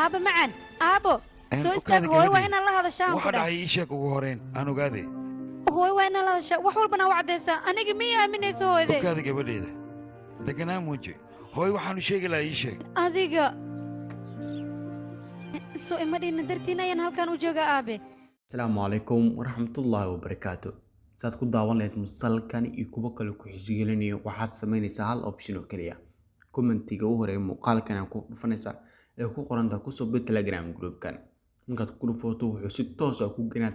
aaba macaan aabo soo istaag hooy waa inaan la hadashaa waxa dhacay ii sheeg ugu horeen aan ogaade hooy waa inaan la hadashaa wax walbana waa caddaysaa aniga miya aaminayso hooyde ogaada gabadheeda deganaa muuji hooy waxaanu sheegi lahaa ii sheeg adiga soo ima dhiina dartiin ayaan halkan u joogaa aabe asalaamu calaykum waraxmatullaahi wabarakaatu saad ku daawan lahayd musalkan iyo kuwo kale ku xiisogelinayo waxaad samaynaysaa hal option oo kaliya commentiga u horeeya muuqaalkan aad ku dhufanaysaa ee ku qoran tahay kusoo bir telegram groupkan markaad ku dhufato wuxuu si toos ah ku geenaa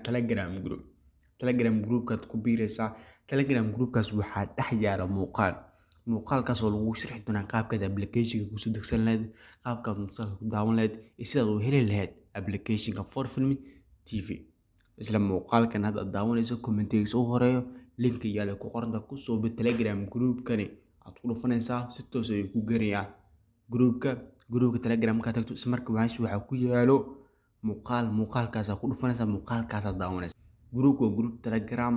telegram groupkaad ku biiraysaa telegram groupkaas waxaa dhex yaala muuqaalkaas oo lagu sharxi doonaa qaabkaad applicationka kusoo degsan lahayd qaabkaad musalka ku daawan lahayd iyo sidaad u heli lahayd applicationka for film tv isla muuqaalkan hadda daawanayso commentigiisa u horeeyo linka yaala ku qoran tahay kusoo bir telegram groupkani aad ku dhufanaysaa si toos ah ku geenayaa groupka telegram ka tagto isla markaa waxa ku yaalo muuqaalkaas ku dhufanaysaa muuqaalkaas daawanaysaa groupka group telegram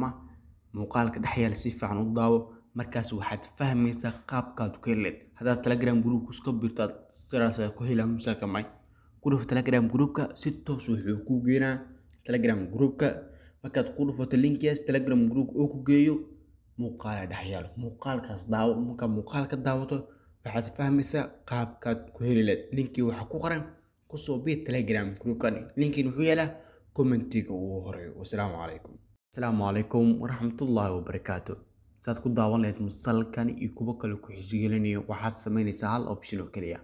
muuqaalka dhex yaala si fiican u daawo markaas waxaad fahmaysaa qaabkaad ku heli lahayd haddaad telegram group ku birtaad sidaas ku helaan musalka may ku dhuf telegram groupka si toos wuxuu ku geenaa telegram groupka markaad ku dhufato linkigaas telegram group oo ku geeyo muuqaal dhex yaalo muuqaalkaas daawo marka muuqaalka daawato waxaad fahmaysaa qaabkaad ku heli lahayd linki waxa ku qoran kusoo biir telegram groupkan linkiin wuxuu yaalaa commentiga ugu horeeyo assalaamu calaykum waraxmatullaahi wabarakaatu saad ku daawan lahayd musalkan iyo kuwo kale ku xiisogelinayo waxaad samaynaysaa hal option oo kaliya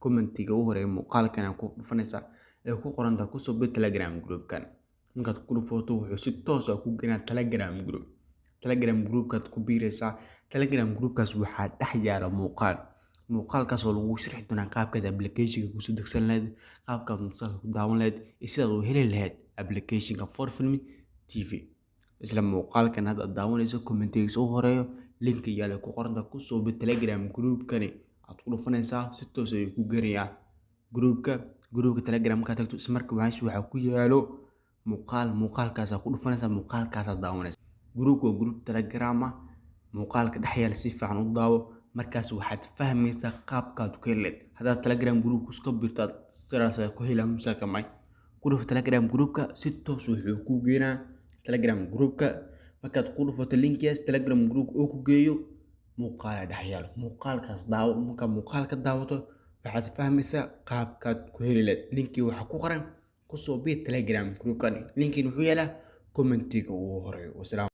commentiga u horeeya muuqaalkan aad ku dhufanaysaa ee ku qoran tahay kusoo bir telegram groupkan markaad ku dhufato wuxuu si toos ah ku geenaa telegram groupkaad ku biiraysaa telegram groupkaas waxaa dhex yaala muuqaalkaas oo lagu sharxi doonaa qaabkaad applicationka kusoo degsan lahayd qaabkaad musalka ku daawan lahayd iyo sidaad u heli lahayd applicationka for film tv isla muuqaalkan hadda daawanayso commentigiisa u horeeyo linka yaala ku qoran tahay kusoo bir telegram groupkani aad ku dhufanaysaa si toos ah ku geenayaa groupka telegram ka tagto isla markaa waxa ku yaalo muuqaalkaas ku dhufanaysaa muuqaalkaas daawanaysaa groupka group telegram muuqaalka dhex yaala si fiican u daawo markaas waxaad fahmaysaa qaabkaad ku heli lahayd haddaad telegram group ku birtaad sidaas ku helaan musalka may ku dhuf telegram groupka si toos wuxuu ku geenaa telegram groupka markaad ku dhufato linkigaas telegram group oo ku geeyo muuqaal dhex yaalo muuqaalkaas daawo marka muuqaalka daawato waxaad fahmaysaa qaabkaad ku heli lahayd linki waxa ku qoran kusoo biir telegram groupkan linkiin wuxuu yaalaa commentiga ugu horeeyo